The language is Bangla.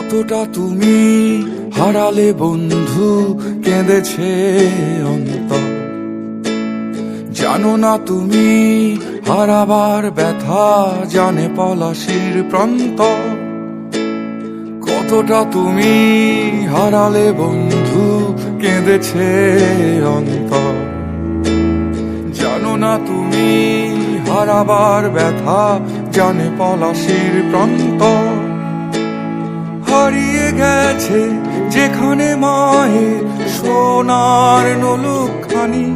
কতটা তুমি হারালে বন্ধু, কেঁদেছে অন্তর। জানো না তুমি হারাবার ব্যথা, জানে পলাশির প্রান্ত। কতটা তুমি হারালে বন্ধু, কেঁদেছে অন্তর। জানো না তুমি হারাবার ব্যথা, জানে পলাশির প্রান্ত। হারিয়ে গেছে যেখানে মায়ের সোনার নলুকখানি,